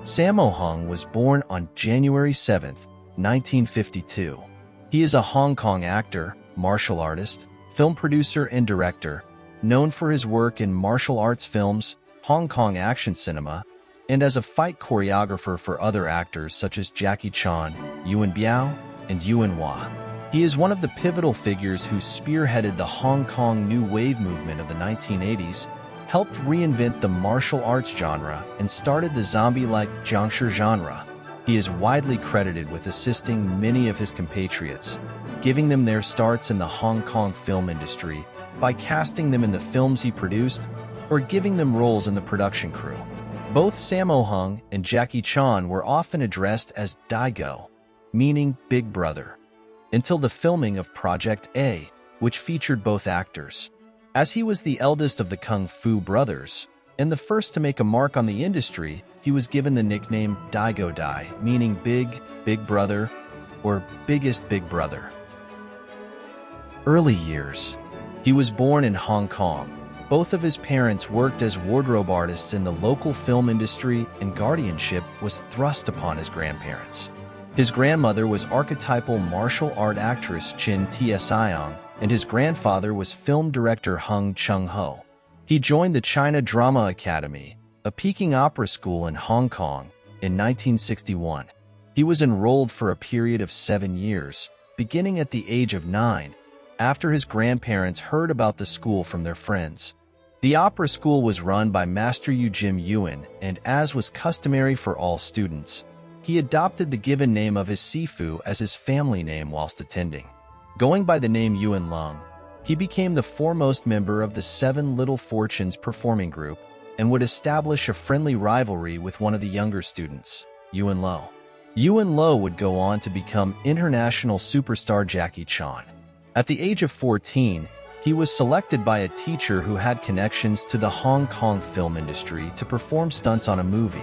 Sammo was born on January 7, 1952. He is a Hong Kong actor, martial artist, film producer and director, known for his work in martial arts films, Hong Kong action cinema, and as a fight choreographer for other actors such as Jackie Chan, Yuen Biao, and Yuen Wah. He is one of the pivotal figures who spearheaded the Hong Kong New Wave movement of the 1980s, helped reinvent the martial arts genre, and started the zombie-like jiangshi genre. He is widely credited with assisting many of his compatriots, giving them their starts in the Hong Kong film industry by casting them in the films he produced or giving them roles in the production crew. Both Sammo and Jackie Chan were often addressed as Daigo, meaning Big Brother, until the filming of Project A, which featured both actors. As he was the eldest of the Kung Fu brothers, and the first to make a mark on the industry, he was given the nickname Daigo Dai, meaning Big Brother, or Biggest Big Brother. Early years. He was born in Hong Kong. Both of his parents worked as wardrobe artists in the local film industry, and guardianship was thrust upon his grandparents. His grandmother was archetypal martial art actress Chin Tsiong, and his grandfather was film director Hung Chung-ho. He joined the China Drama Academy, a Peking opera school in Hong Kong, in 1961. He was enrolled for a period of 7 years, beginning at the age of 9, after his grandparents heard about the school from their friends. The opera school was run by Master Jim Yuen, and as was customary for all students, he adopted the given name of his Sifu as his family name whilst attending. Going by the name Yuen Lung, he became the foremost member of the Seven Little Fortunes performing group and would establish a friendly rivalry with one of the younger students, Yuen Lo. Yuen Lo would go on to become international superstar Jackie Chan. At the age of 14, he was selected by a teacher who had connections to the Hong Kong film industry to perform stunts on a movie.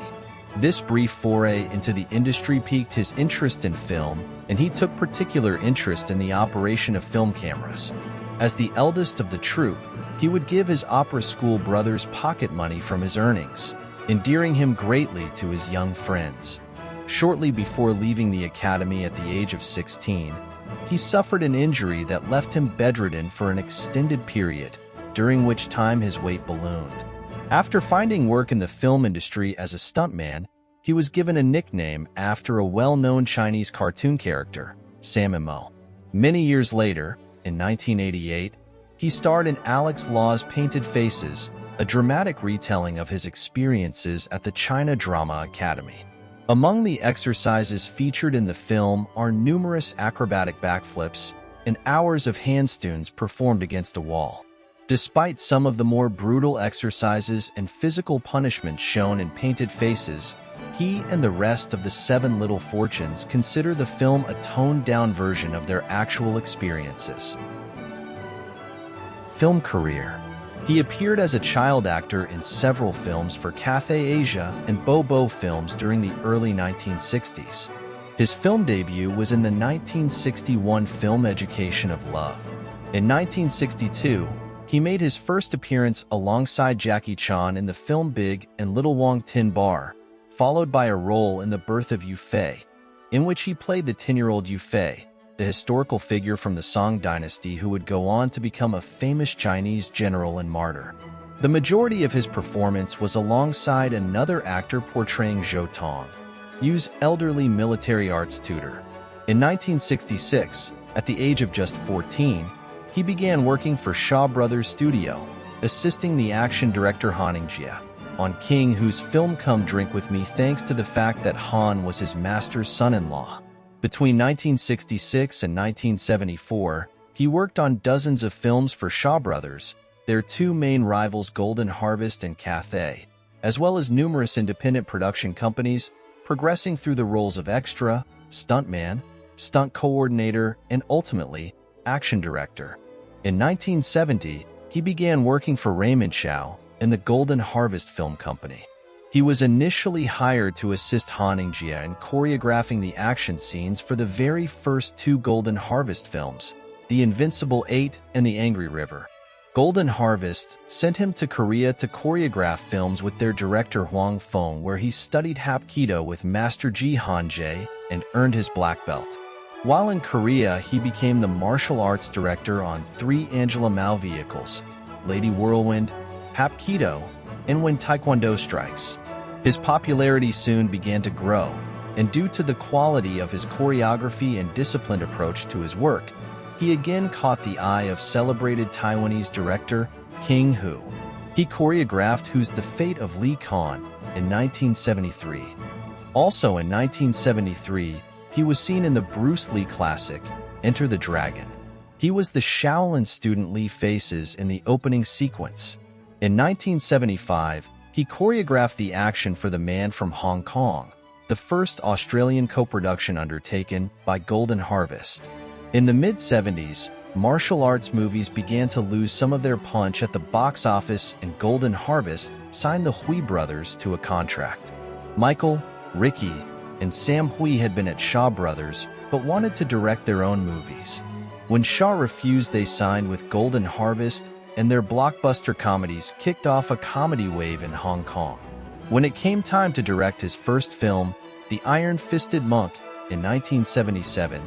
This brief foray into the industry piqued his interest in film, and he took particular interest in the operation of film cameras. As the eldest of the troupe, he would give his opera school brothers pocket money from his earnings, endearing him greatly to his young friends. Shortly before leaving the academy at the age of 16, he suffered an injury that left him bedridden for an extended period, during which time his weight ballooned. After finding work in the film industry as a stuntman, he was given a nickname after a well-known Chinese cartoon character, Sammo. Many years later, in 1988, he starred in Alex Law's Painted Faces, a dramatic retelling of his experiences at the China Drama Academy. Among the exercises featured in the film are numerous acrobatic backflips and hours of handstands performed against a wall. Despite some of the more brutal exercises and physical punishments shown in Painted Faces, he and the rest of the Seven Little Fortunes consider the film a toned-down version of their actual experiences. Film career. He appeared as a child actor in several films for Cathay Asia and Bo Films during the early 1960s. His film debut was in the 1961 film Education of Love. In 1962, he made his first appearance alongside Jackie Chan in the film Big and Little Wong Tin Bar, followed by a role in The Birth of Yu Fei, in which he played the 10-year-old Yu Fei, the historical figure from the Song dynasty who would go on to become a famous Chinese general and martyr. The majority of his performance was alongside another actor portraying Zhou Tong, Yu's elderly military arts tutor. In 1966, at the age of just 14, he began working for Shaw Brothers Studio, assisting the action director Han Jia on King Hu's film Come Drink With Me, thanks to the fact that Han was his master's son-in-law. Between 1966 and 1974, he worked on dozens of films for Shaw Brothers, their two main rivals Golden Harvest and Cathay, as well as numerous independent production companies, progressing through the roles of extra, stuntman, stunt coordinator, and ultimately, action director. In 1970, he began working for Raymond Chow in the Golden Harvest Film Company. He was initially hired to assist Han Jia in choreographing the action scenes for the very first two Golden Harvest films, The Invincible 8 and The Angry River. Golden Harvest sent him to Korea to choreograph films with their director Hwang Fong, where he studied Hapkido with Master Ji Han-jae and earned his black belt. While in Korea, he became the martial arts director on 3 Angela Mao vehicles, Lady Whirlwind, Hapkido, and When Taekwondo Strikes. His popularity soon began to grow, and due to the quality of his choreography and disciplined approach to his work, he again caught the eye of celebrated Taiwanese director King Hu. He choreographed Who's the Fate of Lee Kwan in 1973. Also in 1973, he was seen in the Bruce Lee classic, Enter the Dragon. He was the Shaolin student Lee faces in the opening sequence. In 1975, he choreographed the action for The Man from Hong Kong, the first Australian co-production undertaken by Golden Harvest. In the mid-70s, martial arts movies began to lose some of their punch at the box office, and Golden Harvest signed the Hui brothers to a contract. Michael, Ricky, and Sam Hui had been at Shaw Brothers, but wanted to direct their own movies. When Shaw refused, they signed with Golden Harvest, and their blockbuster comedies kicked off a comedy wave in Hong Kong. When it came time to direct his first film, The Iron-Fisted Monk, in 1977,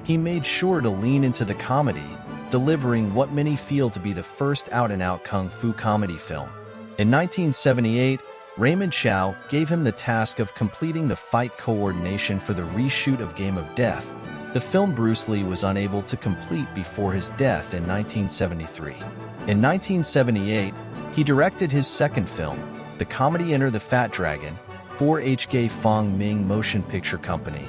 he made sure to lean into the comedy, delivering what many feel to be the first out-and-out kung fu comedy film. In 1978, Raymond Chow gave him the task of completing the fight coordination for the reshoot of Game of Death, the film Bruce Lee was unable to complete before his death in 1973. In 1978, he directed his second film, the comedy Enter the Fat Dragon, for HK Fong Ming Motion Picture Company,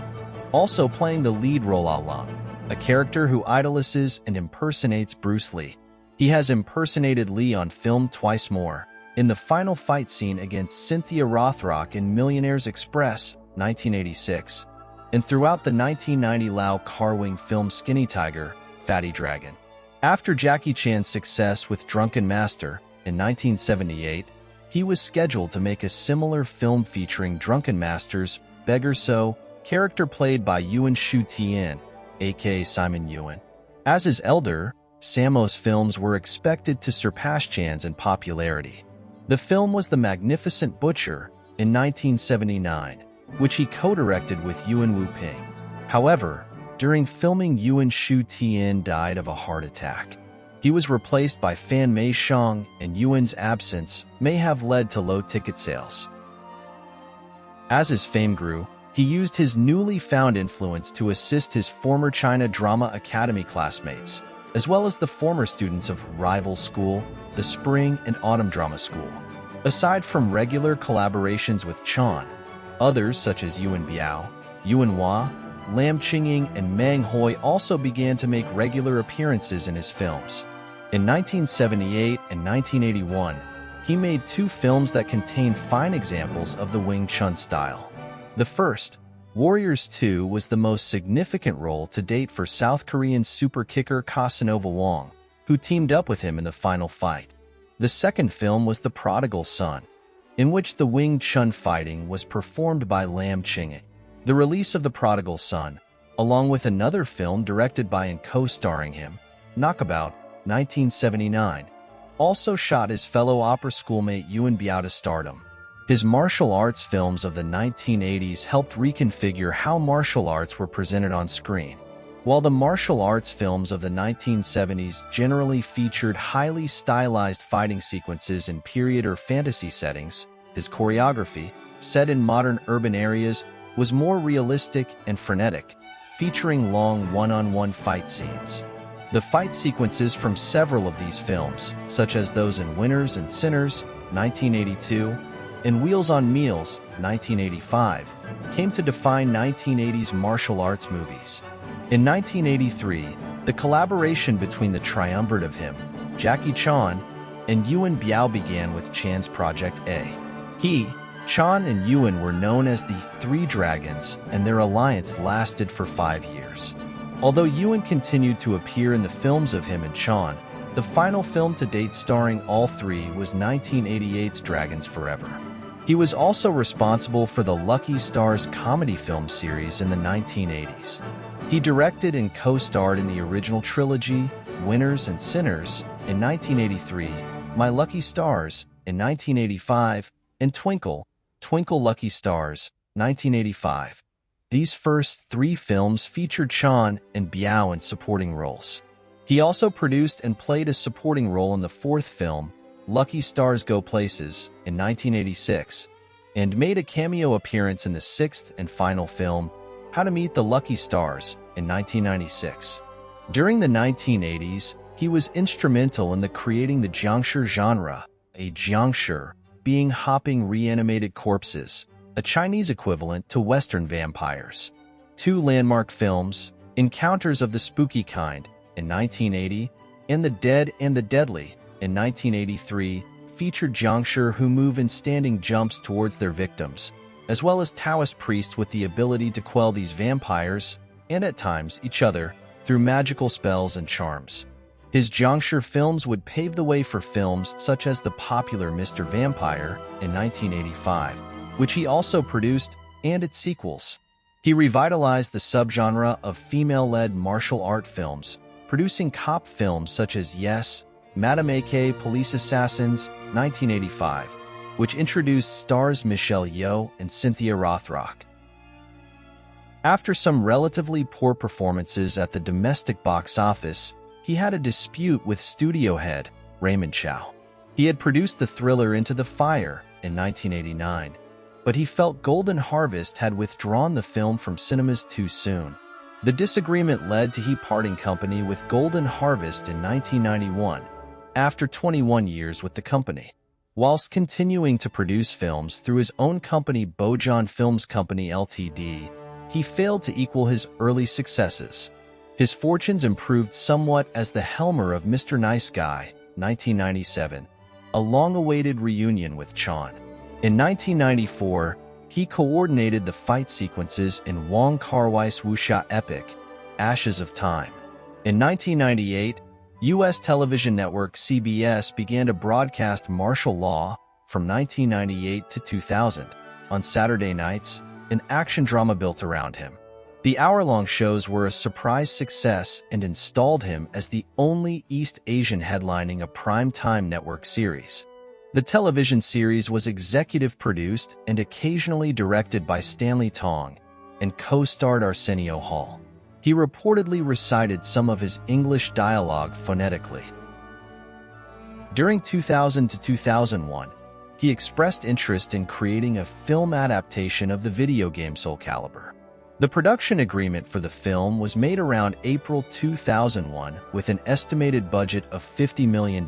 also playing the lead role Along, a character who idolizes and impersonates Bruce Lee. He has impersonated Lee on film twice more, in the final fight scene against Cynthia Rothrock in Millionaire's Express, 1986, and throughout the 1990 Lau Kar-wing film Skinny Tiger, Fatty Dragon. After Jackie Chan's success with Drunken Master, in 1978, he was scheduled to make a similar film featuring Drunken Master's Beggar So, character played by Yuen Shu-tien, aka Simon Yuen. As his elder, Sammo's films were expected to surpass Chan's in popularity. The film was The Magnificent Butcher in 1979, which he co-directed with Yuen Wu-ping. However, during filming, Yuen Shu-tien died of a heart attack. He was replaced by Fan Mei Xiang, and Yuen's absence may have led to low ticket sales. As his fame grew, he used his newly found influence to assist his former China Drama Academy classmates, as well as the former students of rival school, the Spring and Autumn Drama School. Aside from regular collaborations with Chan, others such as Yuen Biao, Yuen Wah, Lam Qingying, and Meng Hui also began to make regular appearances in his films. In 1978 and 1981, he made 2 films that contained fine examples of the Wing Chun style. The first, Warriors 2, was the most significant role to date for South Korean super kicker Casanova Wong, who teamed up with him in the final fight. The second film was The Prodigal Son, in which the Wing Chun fighting was performed by Lam Qingying. The release of The Prodigal Son, along with another film directed by and co-starring him, Knockabout, 1979, also shot his fellow opera schoolmate Yuen Biao to stardom. His martial arts films of the 1980s helped reconfigure how martial arts were presented on screen. While the martial arts films of the 1970s generally featured highly stylized fighting sequences in period or fantasy settings, his choreography, set in modern urban areas, was more realistic and frenetic, featuring long one-on-one fight scenes. The fight sequences from several of these films, such as those in Winners and Sinners, 1982, and Wheels on Meals, 1985, came to define 1980s martial arts movies. In 1983, the collaboration between the triumvirate of him, Jackie Chan, and Yuen Biao began with Chan's Project A. He, Chan, and Yuen were known as the Three Dragons, and their alliance lasted for 5 years. Although Yuen continued to appear in the films of him and Chan, the final film to date starring all three was 1988's Dragons Forever. He was also responsible for the Lucky Stars comedy film series in the 1980s. He directed and co-starred in the original trilogy, Winners and Sinners, in 1983, My Lucky Stars in 1985, and Twinkle, Twinkle Lucky Stars, 1985. These first three films featured Chan and Biao in supporting roles. He also produced and played a supporting role in the fourth film, Lucky Stars Go Places, in 1986, and made a cameo appearance in the sixth and final film, How to Meet the Lucky Stars, in 1996. During the 1980s, he was instrumental in creating the jiangshi genre, a jiangshi being hopping reanimated corpses, a Chinese equivalent to Western vampires. Two landmark films, Encounters of the Spooky Kind, in 1980, and The Dead and the Deadly, in 1983, featured jiangshi who move in standing jumps towards their victims, as well as Taoist priests with the ability to quell these vampires, and at times each other, through magical spells and charms. His jiangshi films would pave the way for films such as the popular Mr. Vampire in 1985, which he also produced, and its sequels. He revitalized the subgenre of female-led martial art films, producing cop films such as Yes, Madame A.K. Police Assassins, 1985, which introduced stars Michelle Yeoh and Cynthia Rothrock. After some relatively poor performances at the domestic box office, he had a dispute with studio head Raymond Chow. He had produced the thriller Into the Fire in 1989, but he felt Golden Harvest had withdrawn the film from cinemas too soon. The disagreement led to he parting company with Golden Harvest in 1991, after 21 years with the company. Whilst continuing to produce films through his own company Bojan Films Company Ltd., he failed to equal his early successes. His fortunes improved somewhat as the helmer of Mr. Nice Guy, 1997, a long-awaited reunion with Chan. In 1994, he coordinated the fight sequences in Wong Kar-wai's wuxia epic, Ashes of Time. In 1998, U.S. television network CBS began to broadcast martial law from 1998 to 2000 on Saturday nights, an action drama built around him. The hour-long shows were a surprise success and installed him as the only East Asian headlining a prime-time network series. The television series was executive produced and occasionally directed by Stanley Tong and co-starred Arsenio Hall. He reportedly recited some of his English dialogue phonetically. During 2000 to 2001, he expressed interest in creating a film adaptation of the video game Soul Calibur. The production agreement for the film was made around April 2001 with an estimated budget of $50 million.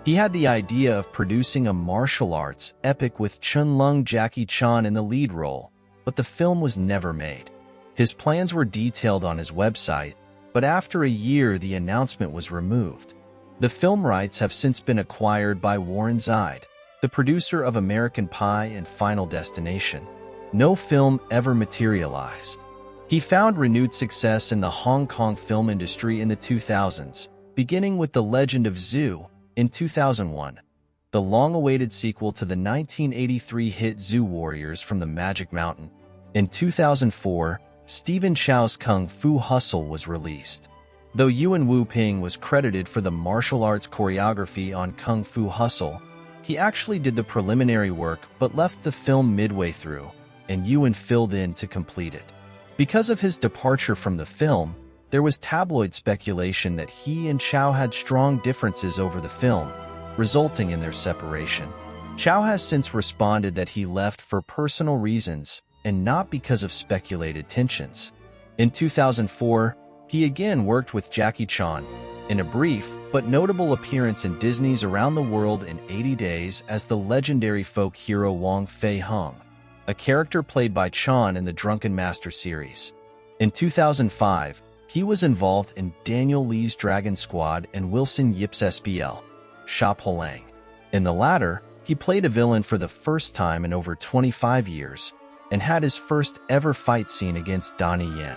He had the idea of producing a martial arts epic with Chun-Lung Jackie Chan in the lead role, but the film was never made. His plans were detailed on his website, but after a year the announcement was removed. The film rights have since been acquired by Warren Zide, the producer of American Pie and Final Destination. No film ever materialized. He found renewed success in the Hong Kong film industry in the 2000s, beginning with The Legend of Zoo in 2001, the long-awaited sequel to the 1983 hit Zoo Warriors from the Magic Mountain. In 2004, Stephen Chow's Kung Fu Hustle was released. Though Yuen Wu-ping was credited for the martial arts choreography on Kung Fu Hustle, he actually did the preliminary work but left the film midway through, and Yuen filled in to complete it. Because of his departure from the film, there was tabloid speculation that he and Chow had strong differences over the film, resulting in their separation. Chow has since responded that he left for personal reasons and not because of speculated tensions. In 2004, he again worked with Jackie Chan in a brief but notable appearance in Disney's Around the World in 80 Days as the legendary folk hero Wong Fei-hung, a character played by Chan in the Drunken Master series. In 2005, he was involved in Daniel Lee's Dragon Squad and Wilson Yip's SPL, Sha Po Lang. In the latter, he played a villain for the first time in over 25 years and had his first ever fight scene against Donnie Yen.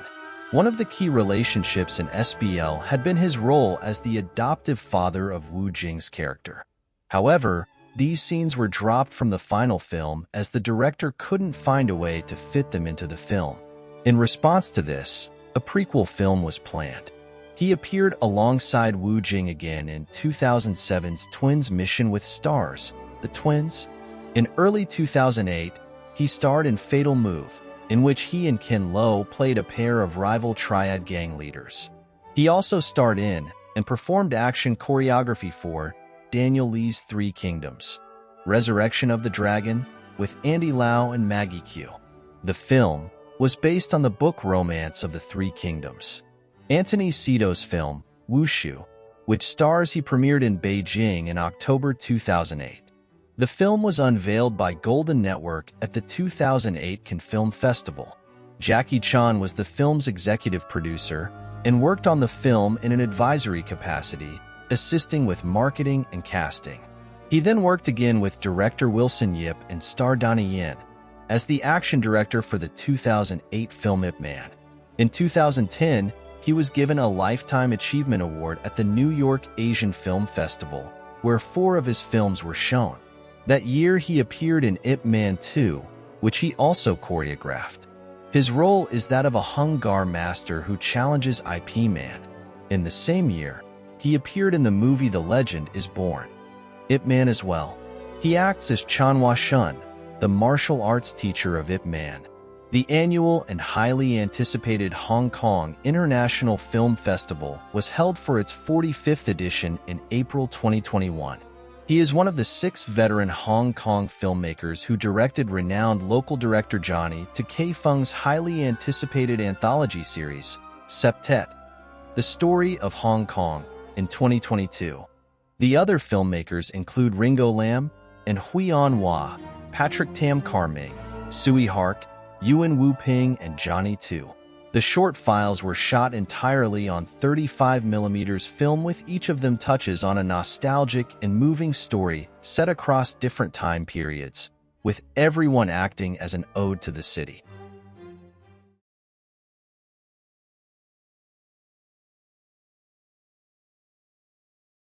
One of the key relationships in SPL had been his role as the adoptive father of Wu Jing's character. However, these scenes were dropped from the final film as the director couldn't find a way to fit them into the film. In response to this, a prequel film was planned. He appeared alongside Wu Jing again in 2007's Twins Mission with Stars, The Twins. In early 2008, he starred in Fatal Move, in which he and Ken Lo played a pair of rival triad gang leaders. He also starred in and performed action choreography for Daniel Lee's Three Kingdoms, Resurrection of the Dragon, with Andy Lau and Maggie Q. The film was based on the book Romance of the Three Kingdoms. Anthony Sito's film, Wushu, which stars he premiered in Beijing in October 2008. The film was unveiled by Golden Network at the 2008 Cannes Film Festival. Jackie Chan was the film's executive producer and worked on the film in an advisory capacity, assisting with marketing and casting. He then worked again with director Wilson Yip and star Donnie Yen as the action director for the 2008 film Ip Man. In 2010, he was given a Lifetime Achievement Award at the New York Asian Film Festival, where 4 of his films were shown. That year, he appeared in Ip Man 2, which he also choreographed. His role is that of a Hung Gar master who challenges IP Man. In the same year, he appeared in the movie The Legend is Born. Ip Man as well. He acts as Chan Hua Shun, the martial arts teacher of Ip Man. The annual and highly anticipated Hong Kong International Film Festival was held for its 45th edition in April 2021. He is one of the 6 veteran Hong Kong filmmakers who directed renowned local director Johnny to Kaifeng's highly anticipated anthology series, Septet, The Story of Hong Kong, in 2022. The other filmmakers include Ringo Lam and Yuen Wah, Patrick Tam Carming, Sui Hark, Yuen Wu Ping, and Johnny Tu. The short files were shot entirely on 35mm film, with each of them touches on a nostalgic and moving story set across different time periods, with everyone acting as an ode to the city.